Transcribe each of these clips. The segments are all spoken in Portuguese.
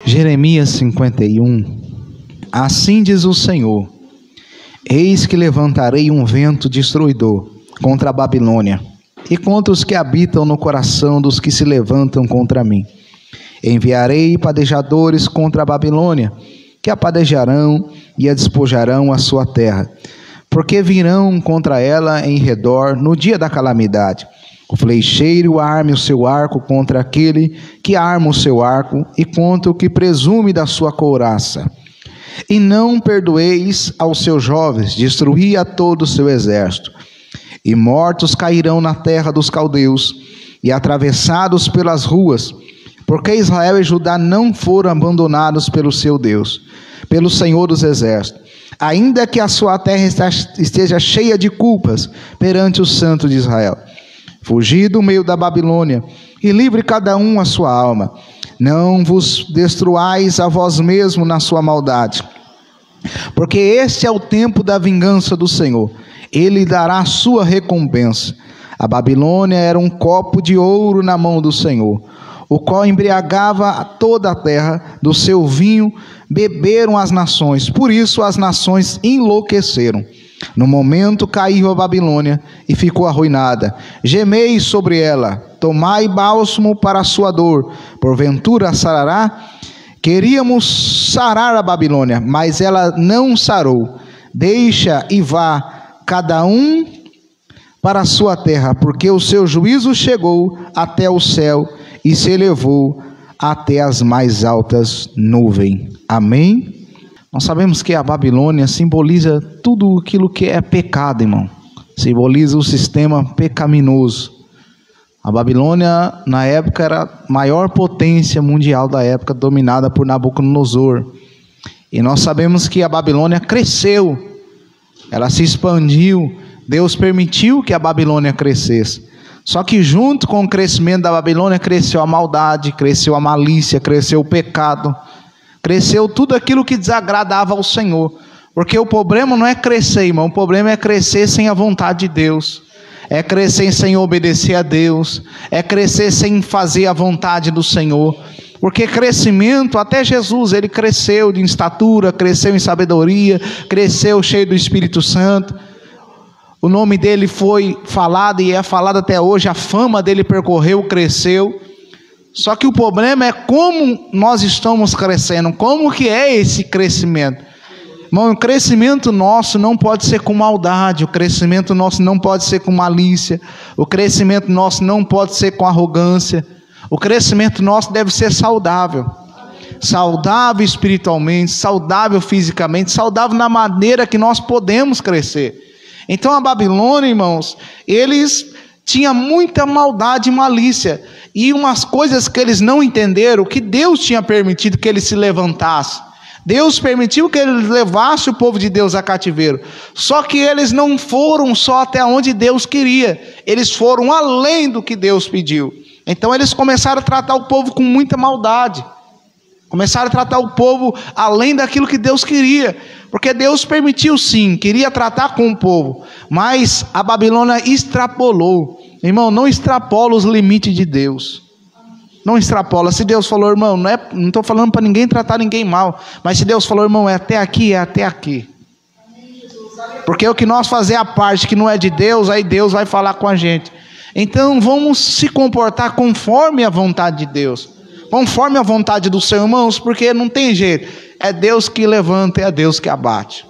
Jeremias 51. Assim diz o Senhor: eis que levantarei um vento destruidor contra a Babilônia e contra os que habitam no coração dos que se levantam contra mim. Enviarei padejadores contra a Babilônia, que a padejarão e a despojarão a sua terra, porque virão contra ela em redor no dia da calamidade. O flecheiro arme o seu arco contra aquele que arma o seu arco e contra o que presume da sua couraça. E não perdoeis aos seus jovens, destruí a todo o seu exército. E mortos cairão na terra dos caldeus, e atravessados pelas ruas, porque Israel e Judá não foram abandonados pelo seu Deus, pelo Senhor dos exércitos, ainda que a sua terra esteja cheia de culpas perante o Santo de Israel. Fugi do meio da Babilônia, e livre cada um a sua alma. Não vos destruais a vós mesmo na sua maldade, porque este é o tempo da vingança do Senhor. Ele dará a sua recompensa. A Babilônia era um copo de ouro na mão do Senhor, o qual embriagava toda a terra. Do seu vinho beberam as nações, por isso as nações enlouqueceram. No momento caiu a Babilônia e ficou arruinada. Gemei sobre ela, tomai bálsamo para a sua dor, porventura sarará? Queríamos sarar a Babilônia, mas ela não sarou. Deixa e vá cada um para a sua terra, porque o seu juízo chegou até o céu e se elevou até as mais altas nuvens. Amém? Nós sabemos que a Babilônia simboliza tudo aquilo que é pecado, irmão. Simboliza o sistema pecaminoso. A Babilônia, na época, era a maior potência mundial da época, dominada por Nabucodonosor. E nós sabemos que a Babilônia cresceu, ela se expandiu. Deus permitiu que a Babilônia crescesse. Só que junto com o crescimento da Babilônia, cresceu a maldade, cresceu a malícia, cresceu o pecado. Cresceu tudo aquilo que desagradava ao Senhor. Porque o problema não é crescer, irmão. O problema é crescer sem a vontade de Deus. É crescer sem obedecer a Deus. É crescer sem fazer a vontade do Senhor. Porque crescimento, até Jesus, ele cresceu em estatura, cresceu em sabedoria, cresceu cheio do Espírito Santo. O nome dele foi falado e é falado até hoje. A fama dele percorreu, cresceu. Só que o problema é como nós estamos crescendo, como que é esse crescimento. Irmão, o crescimento nosso não pode ser com maldade, o crescimento nosso não pode ser com malícia, o crescimento nosso não pode ser com arrogância, o crescimento nosso deve ser saudável. Saudável espiritualmente, saudável fisicamente, saudável na maneira que nós podemos crescer. Então a Babilônia, irmãos, eles tinham muita maldade e malícia. E umas coisas que eles não entenderam, que Deus tinha permitido que eles se levantassem. Deus permitiu que eles levassem o povo de Deus a cativeiro. Só que eles não foram só até onde Deus queria. Eles foram além do que Deus pediu. Então eles começaram a tratar o povo com muita maldade. Começaram a tratar o povo além daquilo que Deus queria. Porque Deus permitiu sim, queria tratar com o povo. Mas a Babilônia extrapolou. Irmão, não extrapola os limites de Deus. Não extrapola. Se Deus falou, irmão, não estou falando para ninguém tratar ninguém mal. Mas se Deus falou, irmão, é até aqui, é até aqui. Porque o que nós fazer a parte que não é de Deus, aí Deus vai falar com a gente. Então vamos se comportar conforme a vontade de Deus. Conforme a vontade do Senhor, irmãos, porque não tem jeito. É Deus que levanta, é Deus que abate.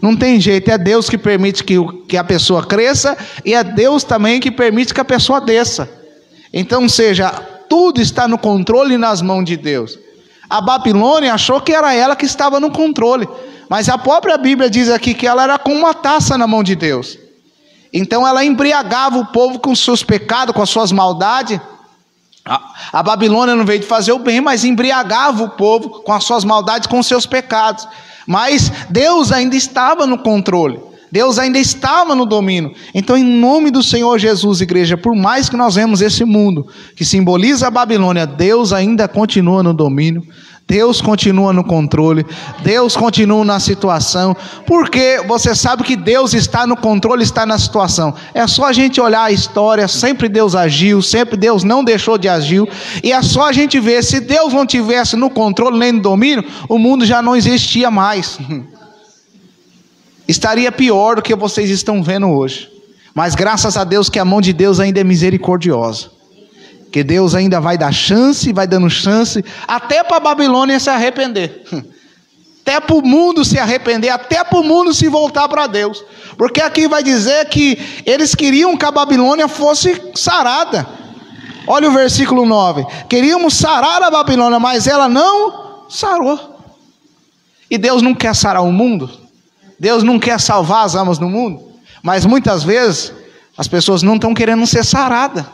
Não tem jeito, é Deus que permite que a pessoa cresça e é Deus também que permite que a pessoa desça. Então, seja, tudo está no controle e nas mãos de Deus. A Babilônia achou que era ela que estava no controle, mas a própria Bíblia diz aqui que ela era como uma taça na mão de Deus. Então ela embriagava o povo com os seus pecados, com as suas maldades. A Babilônia não veio de fazer o bem, mas embriagava o povo com as suas maldades, com os seus pecados. Mas Deus ainda estava no controle. Deus ainda estava no domínio. Então, em nome do Senhor Jesus, igreja, por mais que nós vemos esse mundo que simboliza a Babilônia, Deus ainda continua no domínio, Deus continua no controle, Deus continua na situação, porque você sabe que Deus está no controle, está na situação. É só a gente olhar a história, sempre Deus agiu, sempre Deus não deixou de agir, e é só a gente ver, se Deus não tivesse no controle nem no domínio, o mundo já não existia mais. Estaria pior do que vocês estão vendo hoje. Mas graças a Deus que a mão de Deus ainda é misericordiosa, que Deus ainda vai dar chance, vai dando chance, até para a Babilônia se arrepender, até para o mundo se arrepender, até para o mundo se voltar para Deus, porque aqui vai dizer que eles queriam que a Babilônia fosse sarada. Olha o versículo 9, queríamos sarar a Babilônia, mas ela não sarou. E Deus não quer sarar o mundo, Deus não quer salvar as almas do mundo, mas muitas vezes as pessoas não estão querendo ser saradas.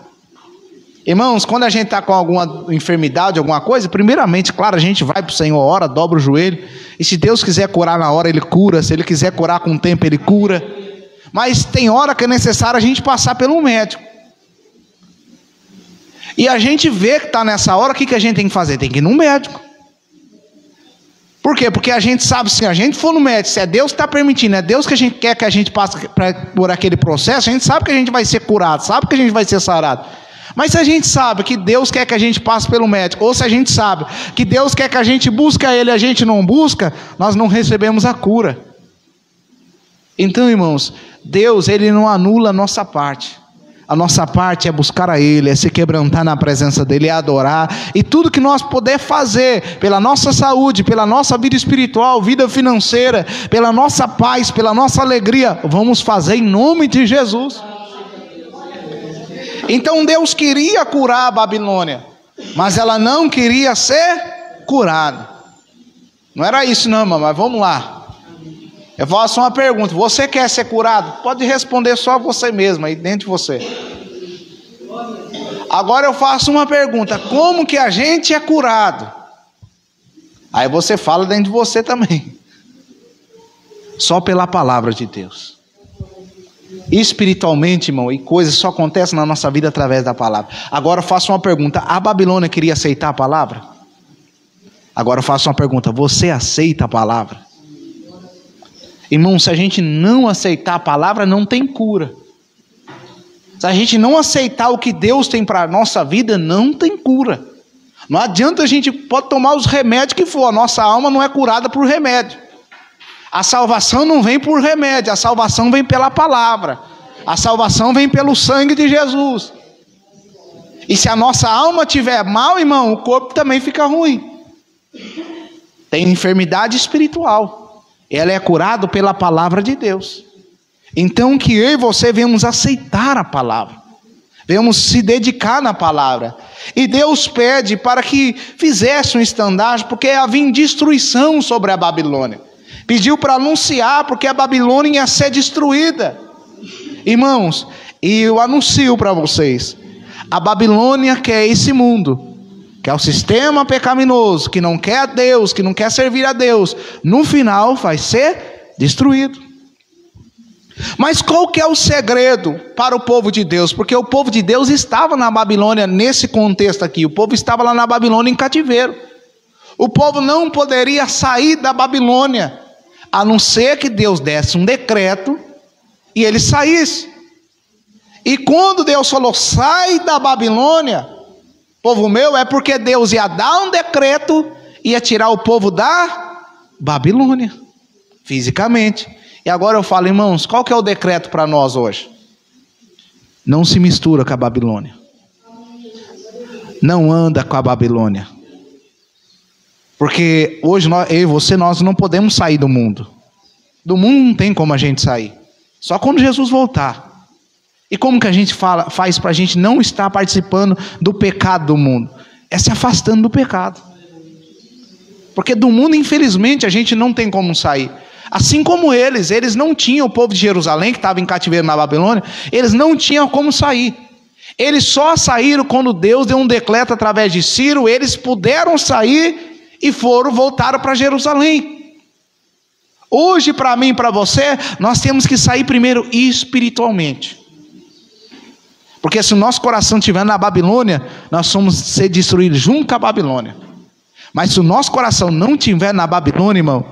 Irmãos, quando a gente está com alguma enfermidade, alguma coisa, primeiramente, claro, a gente vai para o Senhor, ora, dobra o joelho, e se Deus quiser curar na hora, Ele cura, se Ele quiser curar com o tempo, Ele cura, mas tem hora que é necessário a gente passar pelo médico, e a gente vê que está nessa hora, o que a gente tem que fazer? Tem que ir no médico. Por quê? Porque a gente sabe, se a gente for no médico, se é Deus que está permitindo, é Deus que a gente quer que a gente passe por aquele processo, a gente sabe que a gente vai ser curado, sabe que a gente vai ser sarado. Mas se a gente sabe que Deus quer que a gente passe pelo médico, ou se a gente sabe que Deus quer que a gente busque a Ele e a gente não busca, nós não recebemos a cura. Então, irmãos, Deus, Ele não anula a nossa parte. A nossa parte é buscar a Ele, é se quebrantar na presença dEle, é adorar. E tudo que nós puder fazer pela nossa saúde, pela nossa vida espiritual, vida financeira, pela nossa paz, pela nossa alegria, vamos fazer em nome de Jesus. Então Deus queria curar a Babilônia, mas ela não queria ser curada. Não era isso não, irmão, mas vamos lá. Eu faço uma pergunta, você quer ser curado? Pode responder só você mesmo, aí dentro de você. Agora eu faço uma pergunta, como que a gente é curado? Aí você fala dentro de você também. Só pela palavra de Deus. Espiritualmente, irmão, e coisas só acontecem na nossa vida através da palavra. Agora eu faço uma pergunta, a Babilônia queria aceitar a palavra? Agora eu faço uma pergunta, você aceita a palavra? Irmão, se a gente não aceitar a palavra, não tem cura. Se a gente não aceitar o que Deus tem para a nossa vida, não tem cura. Não adianta, a gente pode tomar os remédios que for, a nossa alma não é curada por remédio. A salvação não vem por remédio, a salvação vem pela palavra. A salvação vem pelo sangue de Jesus. E se a nossa alma estiver mal, irmão, o corpo também fica ruim. Tem enfermidade espiritual. Ela é curada pela palavra de Deus. Então que eu e você venhamos aceitar a palavra. Venhamos se dedicar na palavra. E Deus pede para que fizesse um estandarte, porque havia destruição sobre a Babilônia. Pediu para anunciar, porque a Babilônia ia ser destruída. Irmãos, e eu anuncio para vocês, a Babilônia quer esse mundo, que é o sistema pecaminoso, que não quer a Deus, que não quer servir a Deus, no final vai ser destruído. Mas qual que é o segredo para o povo de Deus? Porque o povo de Deus estava na Babilônia, nesse contexto aqui, o povo estava lá na Babilônia em cativeiro. O povo não poderia sair da Babilônia, a não ser que Deus desse um decreto e ele saísse. E quando Deus falou, sai da Babilônia, povo meu, é porque Deus ia dar um decreto, ia tirar o povo da Babilônia, fisicamente. E agora eu falo, irmãos, qual que é o decreto para nós hoje? Não se mistura com a Babilônia. Não anda com a Babilônia. Porque hoje eu e você, nós não podemos sair do mundo. Do mundo não tem como a gente sair. Só quando Jesus voltar. E como que a gente faz para a gente não estar participando do pecado do mundo? É se afastando do pecado. Porque do mundo, infelizmente, a gente não tem como sair. Assim como eles não tinham, o povo de Jerusalém, que estava em cativeiro na Babilônia, eles não tinham como sair. Eles só saíram quando Deus deu um decreto através de Ciro, eles puderam sair e voltaram para Jerusalém. Hoje, para mim e para você, nós temos que sair primeiro espiritualmente. Porque se o nosso coração estiver na Babilônia, nós vamos ser destruídos junto com a Babilônia. Mas se o nosso coração não estiver na Babilônia, irmão,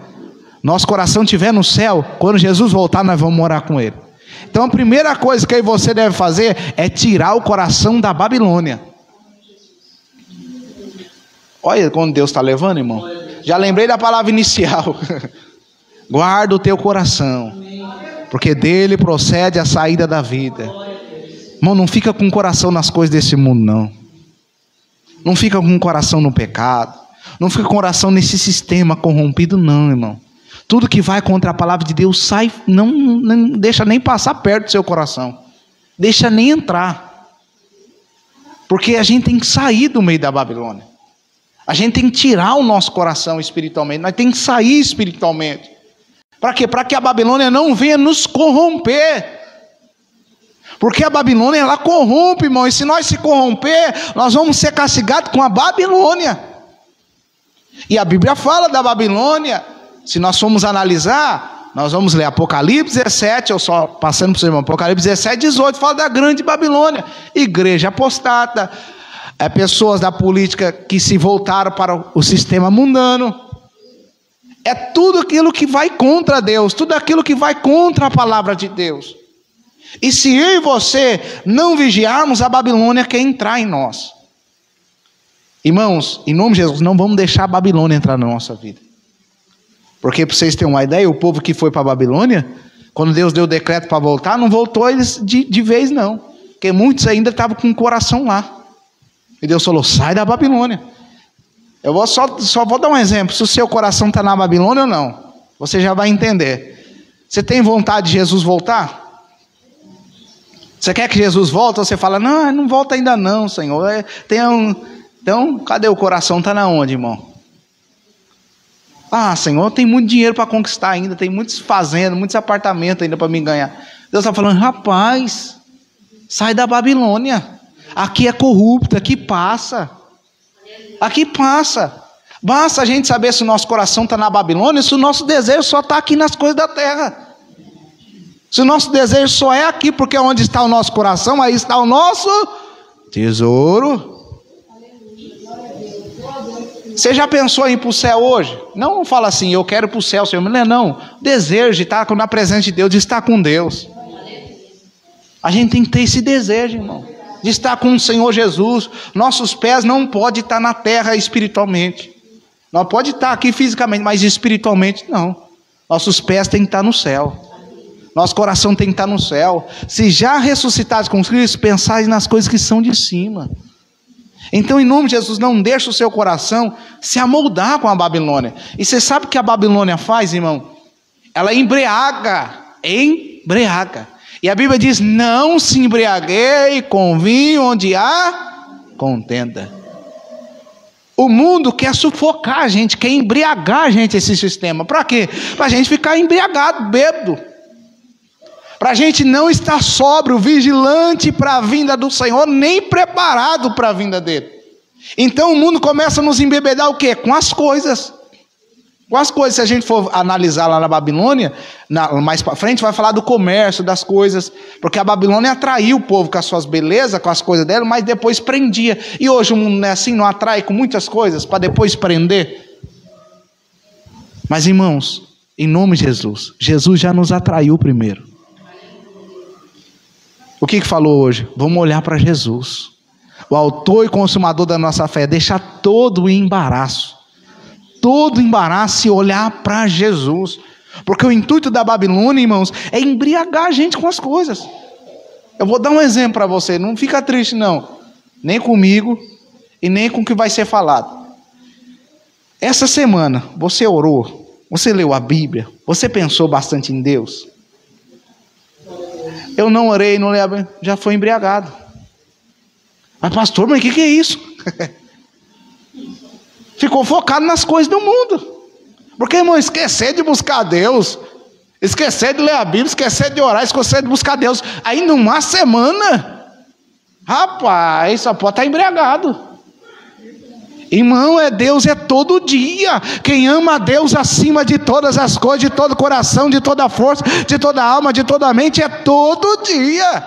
nosso coração estiver no céu, quando Jesus voltar, nós vamos morar com Ele. Então a primeira coisa que você deve fazer é tirar o coração da Babilônia. Olha quando Deus está levando, irmão. Já lembrei da palavra inicial. Guarda o teu coração, porque dele procede a saída da vida. Irmão, não fica com o coração nas coisas desse mundo, não. Não fica com o coração no pecado. Não fica com o coração nesse sistema corrompido, não, irmão. Tudo que vai contra a palavra de Deus sai, não deixa nem passar perto do seu coração. Deixa nem entrar. Porque a gente tem que sair do meio da Babilônia. A gente tem que tirar o nosso coração espiritualmente. Nós temos que sair espiritualmente. Para quê? Para que a Babilônia não venha nos corromper. Porque a Babilônia, ela corrompe, irmão. E se nós se corromper, nós vamos ser castigados com a Babilônia. E a Bíblia fala da Babilônia. Se nós formos analisar, nós vamos ler Apocalipse 17, eu só passando por cima, Apocalipse 17, 18, fala da grande Babilônia. Igreja apostata, pessoas da política que se voltaram para o sistema mundano. É tudo aquilo que vai contra Deus, tudo aquilo que vai contra a palavra de Deus. E se eu e você não vigiarmos, a Babilônia quer entrar em nós. Irmãos, em nome de Jesus, não vamos deixar a Babilônia entrar na nossa vida. Porque, para vocês terem uma ideia, o povo que foi para a Babilônia, quando Deus deu o decreto para voltar, não voltou eles de vez, não. Porque muitos ainda estavam com o coração lá. E Deus falou, sai da Babilônia. Eu vou só vou dar um exemplo. Se o seu coração está na Babilônia ou não, você já vai entender. Você tem vontade de Jesus voltar? Você quer que Jesus volte? Ou você fala, não volta ainda não, Senhor. Então, cadê o coração? Está na onde, irmão? Senhor, tem muito dinheiro para conquistar ainda, tem muitas fazendas, muitos apartamentos ainda para me ganhar. Deus está falando, rapaz, sai da Babilônia. Aqui é corrupto, aqui passa. Aqui passa. Basta a gente saber se o nosso coração está na Babilônia, se o nosso desejo só está aqui nas coisas da terra. Se o nosso desejo só é aqui, porque onde está o nosso coração, aí está o nosso tesouro. Você já pensou em ir para o céu hoje? Não fala assim, eu quero ir para o céu, Senhor. Não. Desejo de estar na presença de Deus, de estar com Deus. A gente tem que ter esse desejo, irmão. De estar com o Senhor Jesus. Nossos pés não podem estar na terra espiritualmente. Não pode estar aqui fisicamente, mas espiritualmente não. Nossos pés têm que estar no céu. Nosso coração tem que estar no céu. Se já ressuscitados com Cristo, pensai nas coisas que são de cima. Então, em nome de Jesus, não deixe o seu coração se amoldar com a Babilônia. E você sabe o que a Babilônia faz, irmão? Ela embriaga. E a Bíblia diz, não se embriaguei com vinho onde há contenda. O mundo quer sufocar a gente, quer embriagar a gente, esse sistema. Para quê? Para a gente ficar embriagado, bêbado. Para a gente não estar sóbrio, vigilante para a vinda do Senhor, nem preparado para a vinda dele. Então o mundo começa a nos embebedar o quê? Com as coisas. Com as coisas, se a gente for analisar lá na Babilônia, mais para frente vai falar do comércio, das coisas. Porque a Babilônia atraiu o povo com as suas belezas, com as coisas dela, mas depois prendia. E hoje o mundo não é assim, não atrai com muitas coisas para depois prender. Mas irmãos, em nome de Jesus, Jesus já nos atraiu primeiro. O que falou hoje? Vamos olhar para Jesus, o autor e consumador da nossa fé. Deixar todo o embaraço e olhar para Jesus. Porque o intuito da Babilônia, irmãos, é embriagar a gente com as coisas. Eu vou dar um exemplo para você, não fica triste não, nem comigo e nem com o que vai ser falado. Essa semana, você orou, você leu a Bíblia, você pensou bastante em Deus? Eu não orei, não lembro, já foi embriagado. Mas pastor, mas o que é isso? Ficou focado nas coisas do mundo. Porque, irmão, esquecer de buscar Deus, esquecer de ler a Bíblia, esquecer de orar, esquecer de buscar Deus, aí numa semana, rapaz, só pode estar embriagado. Irmão, Deus é todo dia. Quem ama a Deus acima de todas as coisas, de todo coração, de toda força, de toda alma, de toda mente, é todo dia.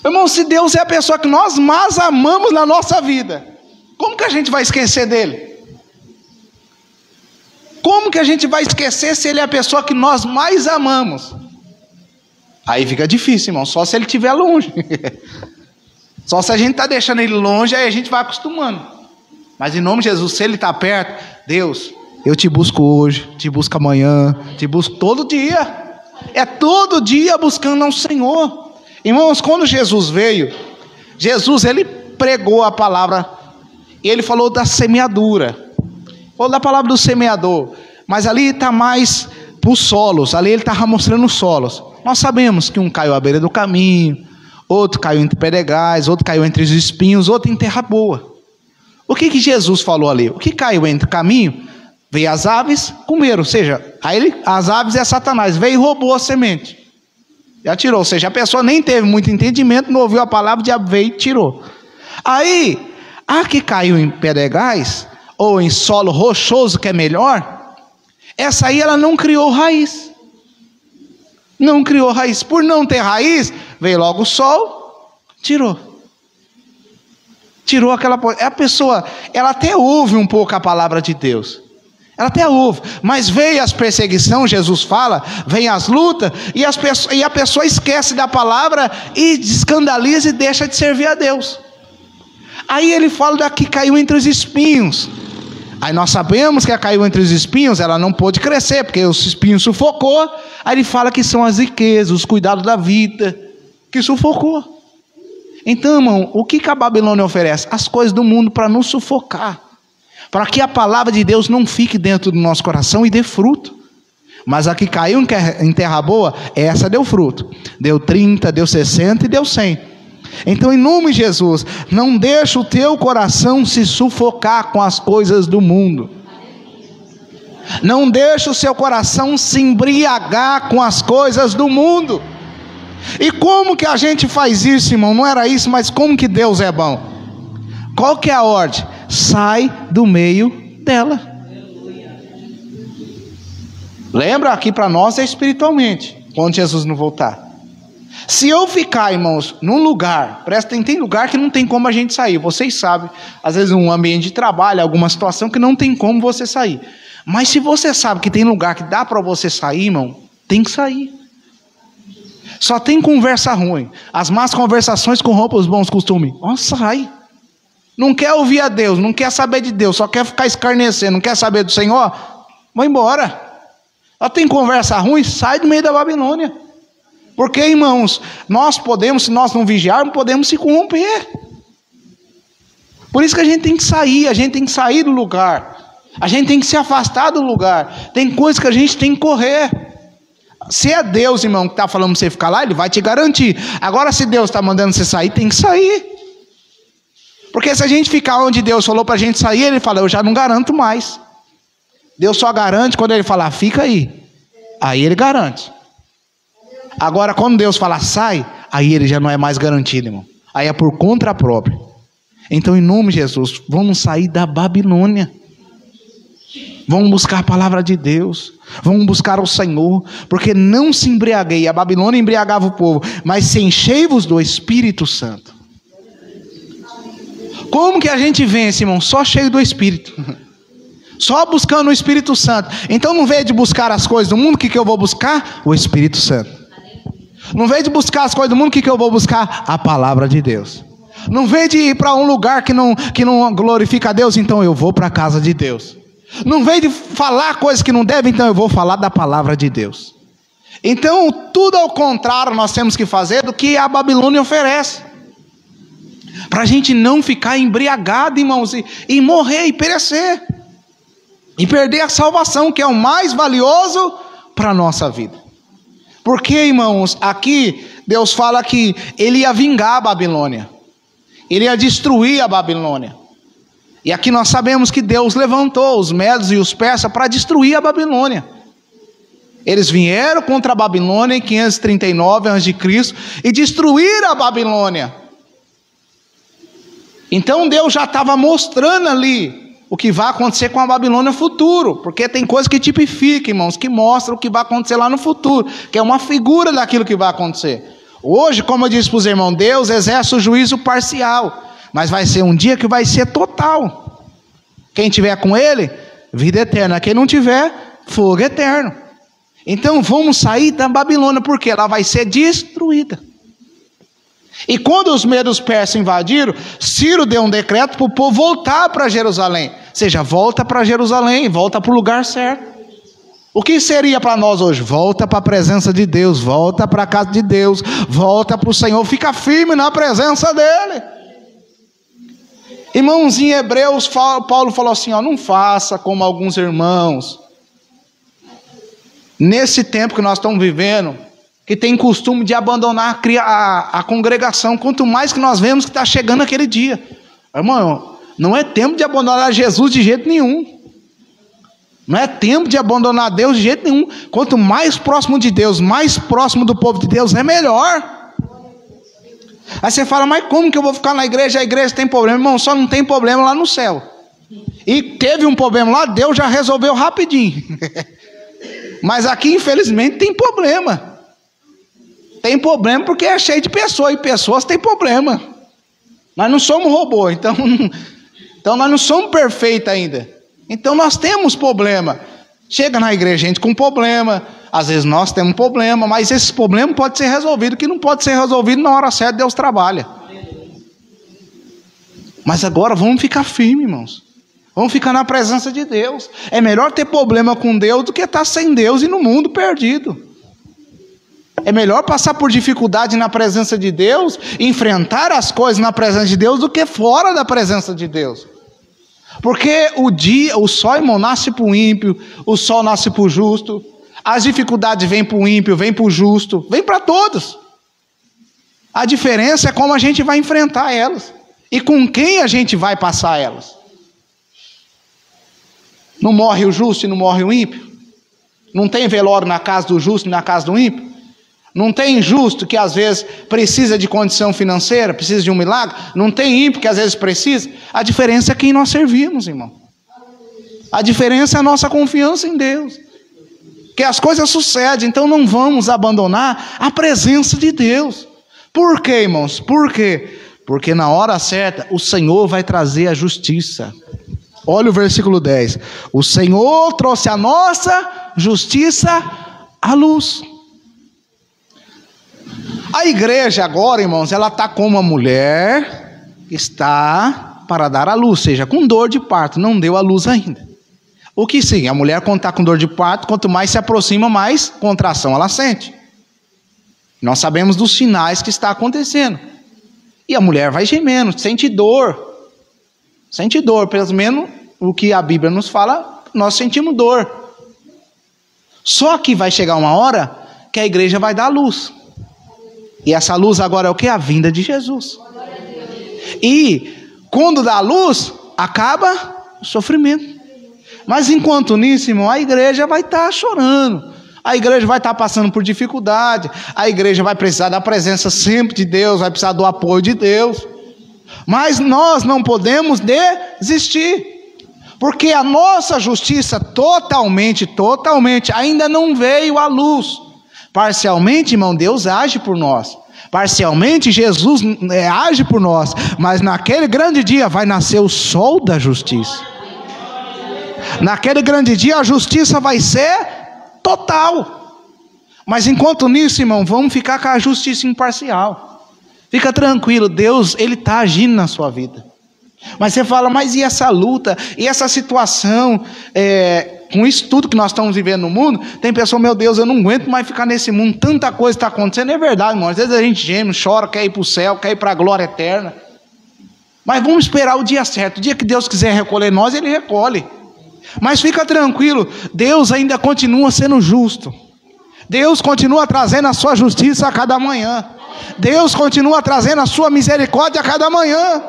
Irmão, se Deus é a pessoa que nós mais amamos na nossa vida, como que a gente vai esquecer dele? Como que a gente vai esquecer se ele é a pessoa que nós mais amamos? Aí fica difícil, irmão, só se ele estiver longe. Só se a gente está deixando ele longe, aí a gente vai acostumando. Mas em nome de Jesus, se ele está perto, Deus, eu te busco hoje, te busco amanhã, te busco todo dia. É todo dia buscando ao Senhor. Irmãos, quando Jesus veio, ele pregou a palavra, e ele falou da semeadura. Falou da palavra do semeador. Mas ali está mais para os solos, ali ele estava mostrando os solos. Nós sabemos que um caiu à beira do caminho, outro caiu entre pedregais, outro caiu entre os espinhos, outro em terra boa. O que Jesus falou ali? O que caiu entre o caminho? Veio as aves, comeram, ou seja, as aves é Satanás, veio e roubou a semente. Já tirou, ou seja, a pessoa nem teve muito entendimento, não ouviu a palavra, o diabo veio e tirou. Aí, a que caiu em pedregais, ou em solo rochoso, que é melhor, essa aí ela não criou raiz. Não criou raiz. Por não ter raiz, veio logo o sol, tirou aquela... A pessoa, ela até ouve um pouco a palavra de Deus, ela até ouve, mas veio as perseguições, Jesus fala, vem as lutas, e a pessoa esquece da palavra, e escandaliza e deixa de servir a Deus. Aí ele fala da que caiu entre os espinhos. Aí nós sabemos que a caiu entre os espinhos, ela não pôde crescer, porque os espinhos sufocou. Aí ele fala que são as riquezas, os cuidados da vida, que sufocou. Então, irmão, o que a Babilônia oferece? As coisas do mundo para nos sufocar, para que a palavra de Deus não fique dentro do nosso coração e dê fruto. Mas a que caiu em terra boa, essa deu fruto. Deu 30, deu 60 e deu 100. Então, em nome de Jesus, não deixa o teu coração se sufocar com as coisas do mundo. Não deixa o seu coração se embriagar com as coisas do mundo. E como que a gente faz isso, irmão? Não era isso, mas como que Deus é bom? Qual que é a ordem? Sai do meio dela. Lembra, aqui para nós é espiritualmente, quando Jesus não voltar. Se eu ficar, irmãos, num lugar, tem lugar que não tem como a gente sair, vocês sabem, às vezes um ambiente de trabalho, alguma situação que não tem como você sair. Mas se você sabe que tem lugar que dá para você sair, irmão, tem que sair. Só tem conversa ruim, as más conversações corrompem os bons costumes. Sai. Não quer ouvir a Deus, não quer saber de Deus, só quer ficar escarnecendo, não quer saber do Senhor, vai embora. Só tem conversa ruim, sai do meio da Babilônia. Porque, irmãos, nós podemos, se nós não vigiarmos, podemos se corromper. Por isso que a gente tem que sair do lugar. A gente tem que se afastar do lugar. Tem coisas que a gente tem que correr. Se é Deus, irmão, que está falando para você ficar lá, Ele vai te garantir. Agora, se Deus está mandando você sair, tem que sair. Porque se a gente ficar onde Deus falou para a gente sair, Ele fala, eu já não garanto mais. Deus só garante quando Ele falar, fica aí. Aí Ele garante. Agora, quando Deus fala sai, aí Ele já não é mais garantido, irmão. Aí é por conta própria. Então, em nome de Jesus, vamos sair da Babilônia. Vamos buscar a palavra de Deus. Vamos buscar o Senhor. Porque não se embriaguei. A Babilônia embriagava o povo. Mas se enchei-vos do Espírito Santo. Como que a gente vence, irmão? Só cheio do Espírito. Só buscando o Espírito Santo. Então, não veio de buscar as coisas do mundo. O que eu vou buscar? O Espírito Santo. Não veio de buscar as coisas do mundo, o que eu vou buscar? A palavra de Deus. Não veio de ir para um lugar que não glorifica a Deus, então eu vou para a casa de Deus. Não veio de falar coisas que não devem, então eu vou falar da palavra de Deus. Então, tudo ao contrário nós temos que fazer do que a Babilônia oferece. Para a gente não ficar embriagado, irmãos, e morrer e perecer. E perder a salvação, que é o mais valioso para a nossa vida. Porque, irmãos, aqui Deus fala que Ele ia vingar a Babilônia. Ele ia destruir a Babilônia. E aqui nós sabemos que Deus levantou os medos e os persas para destruir a Babilônia. Eles vieram contra a Babilônia em 539 a.C. e destruíram a Babilônia. Então Deus já estava mostrando ali o que vai acontecer com a Babilônia no futuro, porque tem coisa que tipifica, irmãos, que mostra o que vai acontecer lá no futuro, que é uma figura daquilo que vai acontecer. Hoje, como eu disse para os irmãos, Deus exerce o juízo parcial, mas vai ser um dia que vai ser total. Quem tiver com Ele, vida eterna. Quem não tiver, fogo eterno. Então vamos sair da Babilônia, porque ela vai ser destruída. E quando os medos persas invadiram, Ciro deu um decreto para o povo voltar para Jerusalém. Ou seja, volta para Jerusalém, volta para o lugar certo. O que seria para nós hoje? Volta para a presença de Deus, volta para a casa de Deus, volta para o Senhor, fica firme na presença dEle. Irmãos, em Hebreus, Paulo falou assim, ó, não faça como alguns irmãos, nesse tempo que nós estamos vivendo, que tem costume de abandonar a congregação, quanto mais que nós vemos que está chegando aquele dia. Irmão, não é tempo de abandonar Jesus de jeito nenhum. Não é tempo de abandonar Deus de jeito nenhum. Quanto mais próximo de Deus, mais próximo do povo de Deus, é melhor. Aí você fala, mas como que eu vou ficar na igreja? A igreja tem problema. Irmão, só não tem problema lá no céu. E teve um problema lá, Deus já resolveu rapidinho. Mas aqui, infelizmente, tem problema. Tem problema porque é cheio de pessoas, e pessoas têm problema. Nós não somos robô, então nós não somos perfeitos ainda. Então nós temos problema. Chega na igreja gente com problema, às vezes nós temos problema, mas esse problema pode ser resolvido. O que não pode ser resolvido na hora certa, Deus trabalha. Mas agora vamos ficar firmes, irmãos. Vamos ficar na presença de Deus. É melhor ter problema com Deus do que estar sem Deus e no mundo perdido. É melhor passar por dificuldade na presença de Deus, enfrentar as coisas na presença de Deus, do que fora da presença de Deus. Porque o sol, irmão, nasce para o ímpio, o sol nasce para o justo, as dificuldades vêm para o ímpio, vêm para o justo, vêm para todos. A diferença é como a gente vai enfrentar elas e com quem a gente vai passar elas. Não morre o justo e não morre o ímpio? Não tem velório na casa do justo e na casa do ímpio? Não tem justo que às vezes precisa de condição financeira, precisa de um milagre? Não tem ímpio que às vezes precisa? A diferença é quem nós servimos, irmão. A diferença é a nossa confiança em Deus. Que as coisas sucedem, então não vamos abandonar a presença de Deus. Por quê, irmãos? Por quê? Porque na hora certa o Senhor vai trazer a justiça. Olha o versículo 10. O Senhor trouxe a nossa justiça à luz. A igreja agora, irmãos, ela está com uma mulher que está para dar à luz, seja, com dor de parto, não deu à luz ainda. O que sim, a mulher quando está com dor de parto, quanto mais se aproxima, mais contração ela sente. Nós sabemos dos sinais que está acontecendo. E a mulher vai gemendo, sente dor, pelo menos o que a Bíblia nos fala, nós sentimos dor. Só que vai chegar uma hora que a igreja vai dar luz. E essa luz agora é o que? A vinda de Jesus. E quando dá luz, acaba o sofrimento. Mas enquanto nisso, irmão, a igreja vai estar chorando. A igreja vai estar passando por dificuldade. A igreja vai precisar da presença sempre de Deus, vai precisar do apoio de Deus. Mas nós não podemos desistir. Porque a nossa justiça totalmente, ainda não veio à luz. Parcialmente, irmão, Deus age por nós. Parcialmente, Jesus age por nós. Mas naquele grande dia vai nascer o sol da justiça. Naquele grande dia a justiça vai ser total. Mas enquanto nisso, irmão, vamos ficar com a justiça imparcial. Fica tranquilo, Deus, Ele está agindo na sua vida. Mas você fala, mas e essa luta? E essa situação? Com isso tudo que nós estamos vivendo no mundo, tem pessoa, meu Deus, eu não aguento mais ficar nesse mundo, tanta coisa está acontecendo. É verdade, irmão, às vezes a gente geme, chora, quer ir para o céu, quer ir para a glória eterna. Mas vamos esperar o dia certo. O dia que Deus quiser recolher nós, Ele recolhe. Mas fica tranquilo, Deus ainda continua sendo justo. Deus continua trazendo a sua justiça a cada manhã. Deus continua trazendo a sua misericórdia a cada manhã.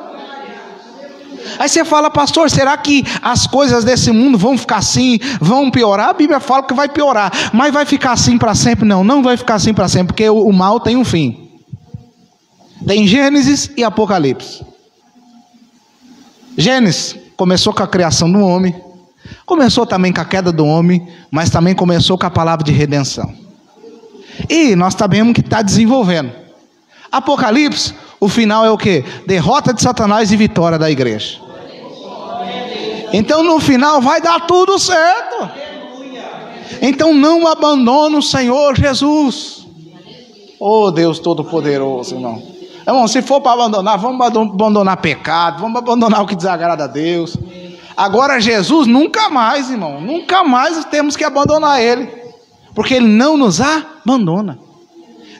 Aí você fala, pastor, será que as coisas desse mundo vão ficar assim, vão piorar? A Bíblia fala que vai piorar, mas vai ficar assim para sempre? Não, não vai ficar assim para sempre, porque o mal tem um fim. Tem Gênesis e Apocalipse. Gênesis começou com a criação do homem, começou também com a queda do homem, mas também começou com a palavra de redenção. E nós sabemos que está desenvolvendo. Apocalipse, o final é o quê? Derrota de Satanás e vitória da igreja. Então no final vai dar tudo certo. Então não abandone o Senhor Jesus. Oh Deus Todo-Poderoso, irmão. Irmão, se for para abandonar, vamos abandonar pecado, vamos abandonar o que desagrada a Deus. Agora Jesus, nunca mais, irmão, nunca mais temos que abandonar Ele, porque Ele não nos abandona.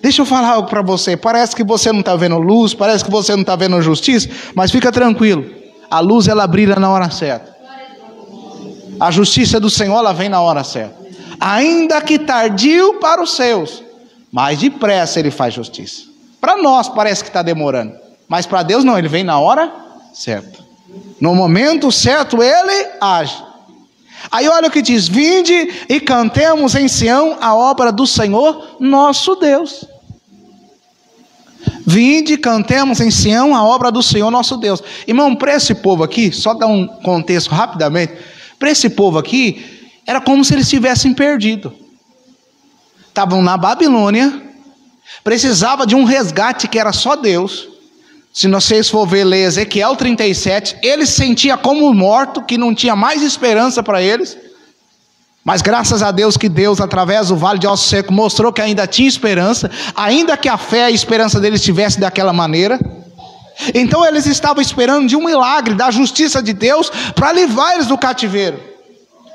Deixa eu falar algo para você. Parece que você não está vendo luz, parece que você não está vendo justiça, mas fica tranquilo, a luz ela brilha na hora certa. A justiça do Senhor ela vem na hora certa. Ainda que tardio para os seus, mas depressa Ele faz justiça. Para nós parece que está demorando, mas para Deus não, Ele vem na hora certa. No momento certo Ele age. Aí olha o que diz: vinde e cantemos em Sião a obra do Senhor nosso Deus. Vinde e cantemos em Sião a obra do Senhor nosso Deus. Irmão, para esse povo aqui, só dar um contexto rapidamente. Para esse povo aqui, era como se eles tivessem perdido. Estavam na Babilônia, precisava de um resgate que era só Deus. Se vocês for ver, ler Ezequiel 37, eles se sentiam como morto, que não tinha mais esperança para eles. Mas graças a Deus que Deus, através do vale de ossos secos, mostrou que ainda tinha esperança, ainda que a fé e a esperança deles estivesse daquela maneira. Então eles estavam esperando de um milagre, da justiça de Deus, para livrar eles do cativeiro.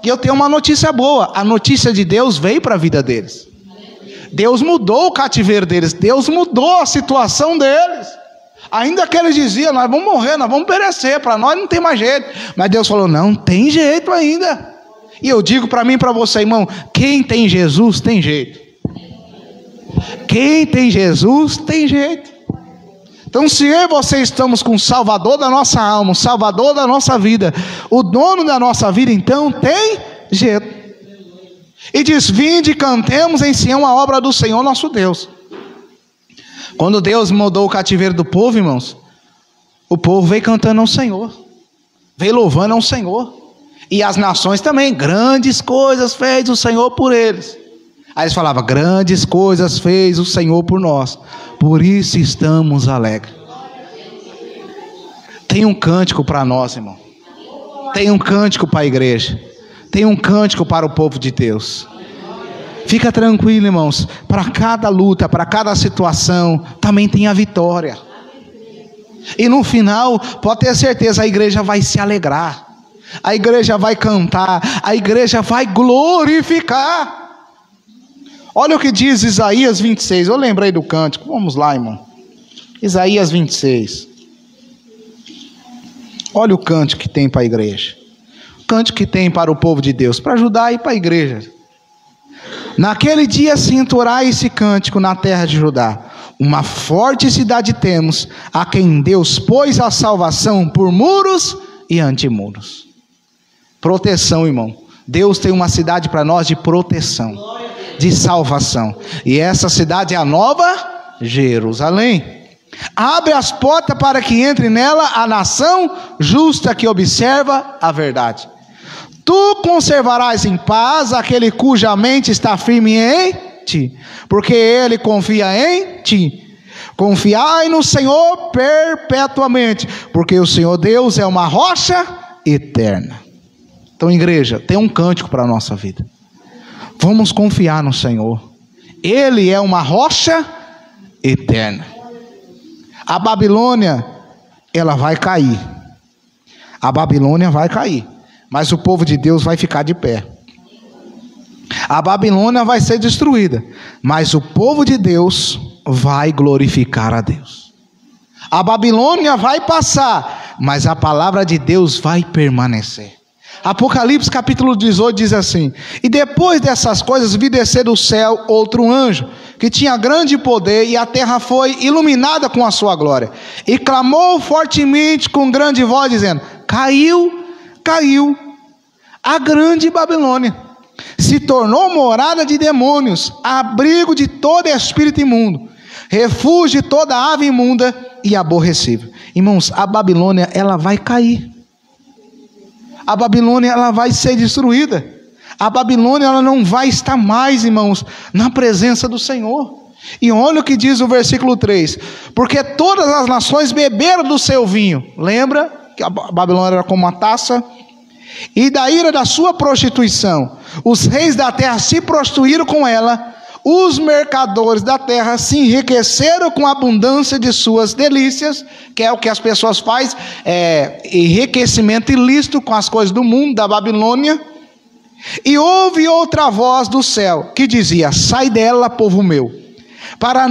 E eu tenho uma notícia boa: a notícia de Deus veio para a vida deles. Deus mudou o cativeiro deles, Deus mudou a situação deles. Ainda que eles diziam: nós vamos morrer, nós vamos perecer, para nós não tem mais jeito. Mas Deus falou: não, tem jeito ainda. E eu digo para mim e para você, irmão, quem tem Jesus tem jeito. Quem tem Jesus tem jeito. Então se eu e você estamos com o Salvador da nossa alma, o Salvador da nossa vida, o dono da nossa vida, então tem jeito. E diz: vinde e cantemos em Sião a obra do Senhor nosso Deus. Quando Deus mudou o cativeiro do povo, irmãos, o povo veio cantando ao Senhor, veio louvando ao Senhor. E as nações também: grandes coisas fez o Senhor por eles. Aí eles falavam: grandes coisas fez o Senhor por nós, por isso estamos alegres. Tem um cântico para nós, irmão. Tem um cântico para a igreja. Tem um cântico para o povo de Deus. Fica tranquilo, irmãos. Para cada luta, para cada situação, também tem a vitória. E no final, pode ter certeza, a igreja vai se alegrar. A igreja vai cantar, a igreja vai glorificar. Olha o que diz Isaías 26, eu lembrei do cântico, vamos lá, irmão. Isaías 26. Olha o cântico que tem para a igreja. O cântico que tem para o povo de Deus, para ajudar e para a igreja. Naquele dia se entoará esse cântico na terra de Judá: uma forte cidade temos, a quem Deus pôs a salvação por muros e antemuros. Proteção, irmão. Deus tem uma cidade para nós de proteção, de salvação. E essa cidade é a Nova Jerusalém. Abre as portas para que entre nela a nação justa que observa a verdade. Tu conservarás em paz aquele cuja mente está firme em ti, porque ele confia em ti. Confiai no Senhor perpetuamente, porque o Senhor Deus é uma rocha eterna. Então, igreja, tem um cântico para a nossa vida. Vamos confiar no Senhor. Ele é uma rocha eterna. A Babilônia, ela vai cair. A Babilônia vai cair, mas o povo de Deus vai ficar de pé. A Babilônia vai ser destruída, mas o povo de Deus vai glorificar a Deus. A Babilônia vai passar, mas a palavra de Deus vai permanecer. Apocalipse capítulo 18 diz assim: e depois dessas coisas vi descer do céu outro anjo, que tinha grande poder, e a terra foi iluminada com a sua glória. E clamou fortemente com grande voz, dizendo: caiu, caiu a grande Babilônia, se tornou morada de demônios, abrigo de todo espírito imundo, refúgio de toda ave imunda e aborrecível. Irmãos, a Babilônia, ela vai cair. a Babilônia ela vai ser destruída. A Babilônia ela não vai estar mais, irmãos, na presença do Senhor. E olha o que diz o versículo 3: porque todas as nações beberam do seu vinho. Lembra que a Babilônia era como uma taça? E da ira da sua prostituição, os reis da terra se prostituíram com ela, os mercadores da terra se enriqueceram com a abundância de suas delícias, que é o que as pessoas fazem, enriquecimento ilícito com as coisas do mundo, da Babilônia. E houve outra voz do céu, que dizia: sai dela, povo meu, para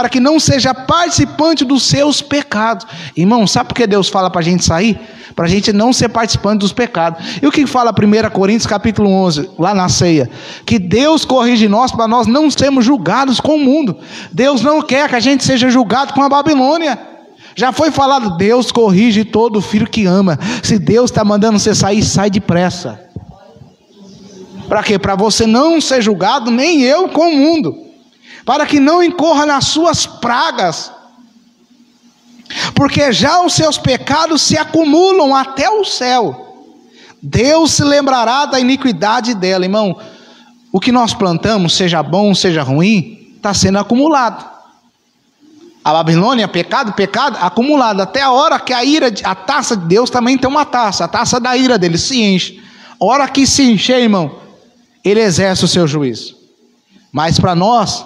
que não seja participante dos seus pecados. Irmão, sabe por que Deus fala para a gente sair? Para a gente não ser participante dos pecados. E o que fala 1 Coríntios capítulo 11, lá na ceia? Que Deus corrige nós para nós não sermos julgados com o mundo. Deus não quer que a gente seja julgado com a Babilônia. Já foi falado, Deus corrige todo filho que ama. Se Deus está mandando você sair, sai depressa. Para quê? Para você não ser julgado, nem eu, com o mundo. Para que não incorra nas suas pragas. Porque já os seus pecados se acumulam até o céu. Deus se lembrará da iniquidade dela. Irmão, o que nós plantamos, seja bom, seja ruim, está sendo acumulado. A Babilônia, pecado, acumulado. Até a hora que a taça de Deus também tem uma taça. A taça da ira dele se enche. A hora que se encher, irmão, ele exerce o seu juízo. Mas para nós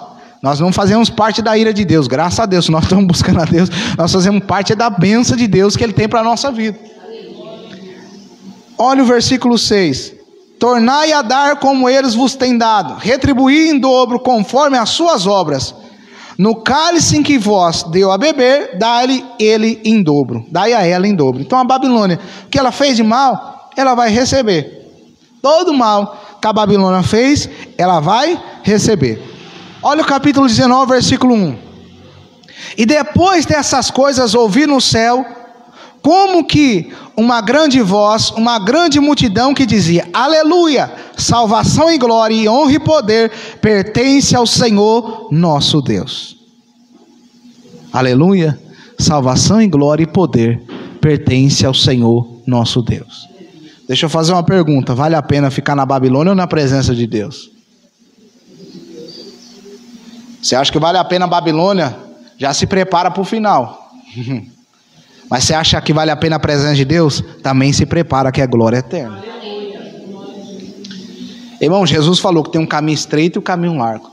não fazemos parte da ira de Deus. Graças a Deus, nós estamos buscando a Deus. Nós fazemos parte da bênção de Deus que Ele tem para a nossa vida. Olha o versículo 6. Tornai a dar como eles vos têm dado, retribuí em dobro conforme as suas obras. No cálice em que vós deu a beber, dai-lhe ele em dobro. Dai a ela em dobro. Então a Babilônia, o que ela fez de mal, ela vai receber. Todo mal que a Babilônia fez, ela vai receber. Olha o capítulo 19, versículo 1. E depois dessas coisas ouvi no céu, como que uma grande voz, uma grande multidão que dizia: aleluia, salvação e glória e honra e poder pertence ao Senhor nosso Deus. Aleluia, salvação e glória e poder pertence ao Senhor nosso Deus. Deixa eu fazer uma pergunta: vale a pena ficar na Babilônia ou na presença de Deus? Você acha que vale a pena a Babilônia? Já se prepara para o final. Mas você acha que vale a pena a presença de Deus? Também se prepara, que é glória eterna. Irmão, Jesus falou que tem um caminho estreito e um caminho largo.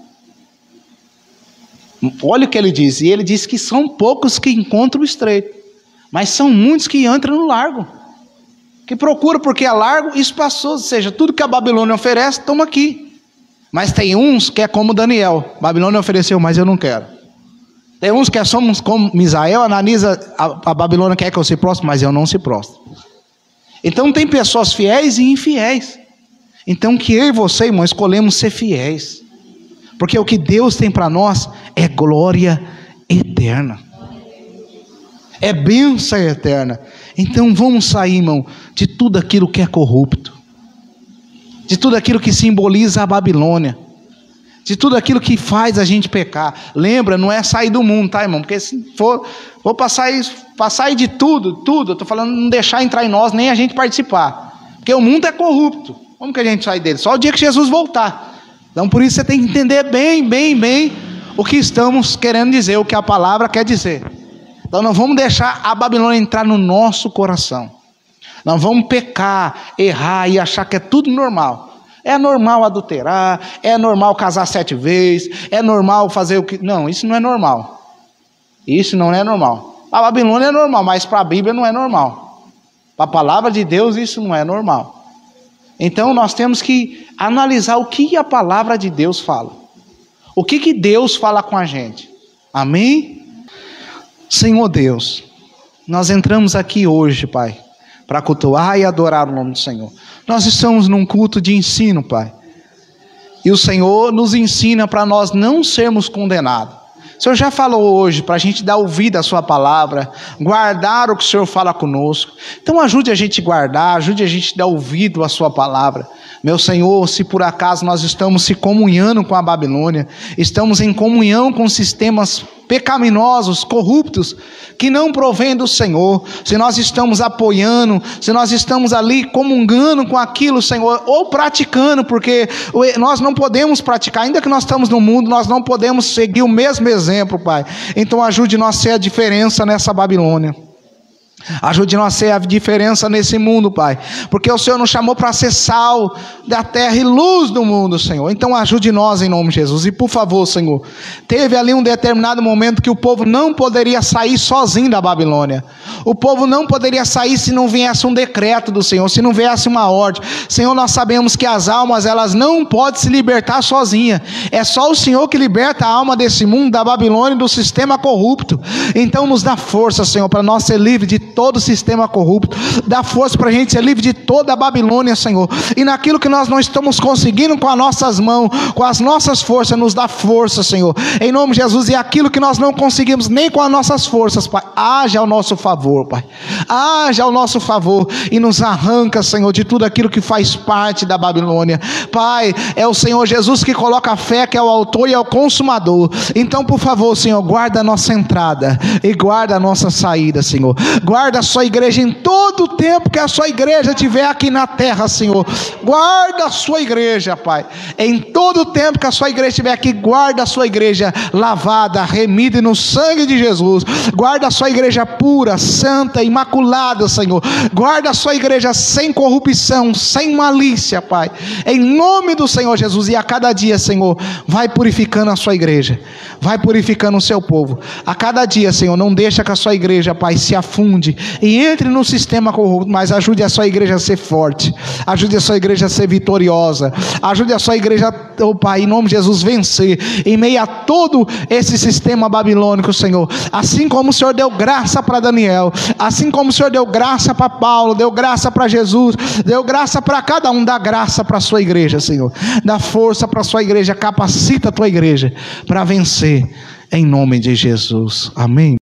Olha o que ele diz. E ele diz que são poucos que encontram o estreito, mas são muitos que entram no largo, que procuram porque é largo e espaçoso. Ou seja, tudo que a Babilônia oferece, toma aqui. Mas tem uns que é como Daniel. Babilônia ofereceu, mas eu não quero. Tem uns que somos como Misael, Ananias, a Babilônia quer que eu se prostre, mas eu não se prostro. Então tem pessoas fiéis e infiéis. Então que eu e você, irmão, escolhemos ser fiéis. Porque o que Deus tem para nós é glória eterna. É bênção eterna. Então vamos sair, irmão, de tudo aquilo que é corrupto. De tudo aquilo que simboliza a Babilônia. De tudo aquilo que faz a gente pecar. Lembra, não é sair do mundo, tá, irmão? Porque se for passar de tudo, eu estou falando não deixar entrar em nós, nem a gente participar. Porque o mundo é corrupto. Como que a gente sai dele? Só o dia que Jesus voltar. Então por isso você tem que entender bem o que estamos querendo dizer, o que a palavra quer dizer. Então não vamos deixar a Babilônia entrar no nosso coração. Não vamos pecar, errar e achar que é tudo normal. É normal adulterar, é normal casar 7 vezes, é normal fazer o que... Não, isso não é normal. Isso não é normal. A Babilônia é normal, mas para a Bíblia não é normal. Para a palavra de Deus isso não é normal. Então nós temos que analisar o que a palavra de Deus fala. O que Deus fala com a gente. Amém? Senhor Deus, nós entramos aqui hoje, Pai, para cultuar e adorar o nome do Senhor. Nós estamos num culto de ensino, Pai. E o Senhor nos ensina para nós não sermos condenados. O Senhor já falou hoje para a gente dar ouvido à sua palavra, guardar o que o Senhor fala conosco. Então ajude a gente a guardar, ajude a gente a dar ouvido à sua palavra. Meu Senhor, se por acaso nós estamos se comunhando com a Babilônia, estamos em comunhão com sistemas pecaminosos, corruptos, que não provém do Senhor, se nós estamos apoiando, se nós estamos ali comungando com aquilo, Senhor, ou praticando, porque nós não podemos praticar, ainda que nós estamos no mundo, nós não podemos seguir o mesmo exemplo, Pai. Então ajude nós a ser a diferença nessa Babilônia. Ajude nós a ser a diferença nesse mundo, Pai, porque o Senhor nos chamou para ser sal da terra e luz do mundo, Senhor. Então ajude nós em nome de Jesus. E por favor, Senhor, teve ali um determinado momento que o povo não poderia sair sozinho da Babilônia. O povo não poderia sair se não viesse um decreto do Senhor, se não viesse uma ordem. Senhor, nós sabemos que as almas, elas não podem se libertar sozinha. É só o Senhor que liberta a alma desse mundo, da Babilônia e do sistema corrupto. Então nos dá força, Senhor, para nós ser livres de todo o sistema corrupto. Dá força para a gente ser livre de toda a Babilônia, Senhor. E naquilo que nós não estamos conseguindo com as nossas mãos, com as nossas forças, nos dá força, Senhor. Em nome de Jesus. E aquilo que nós não conseguimos nem com as nossas forças, Pai, haja ao nosso favor, Pai. Haja ao nosso favor e nos arranca, Senhor, de tudo aquilo que faz parte da Babilônia. Pai, é o Senhor Jesus que coloca a fé, que é o autor e é o consumador. Então, por favor, Senhor, guarda a nossa entrada e guarda a nossa saída, Senhor. Guarda a sua igreja em todo o tempo que a sua igreja estiver aqui na terra, Senhor. Guarda a sua igreja, Pai. Em todo o tempo que a sua igreja estiver aqui, guarda a sua igreja lavada, remida no sangue de Jesus. Guarda a sua igreja pura, santa, imaculada, Senhor. Guarda a sua igreja sem corrupção, sem malícia, Pai. Em nome do Senhor Jesus. E a cada dia, Senhor, vai purificando a sua igreja. Vai purificando o seu povo. A cada dia, Senhor, não deixa que a sua igreja, Pai, se afunde e entre no sistema corrupto, mas ajude a sua igreja a ser forte, ajude a sua igreja a ser vitoriosa, ajude a sua igreja, oh Pai, em nome de Jesus, vencer em meio a todo esse sistema babilônico, Senhor. Assim como o Senhor deu graça para Daniel, assim como o Senhor deu graça para Paulo, deu graça para Jesus, deu graça para cada um, dá graça para a sua igreja, Senhor. Dá força para a sua igreja, capacita a tua igreja para vencer, em nome de Jesus. Amém.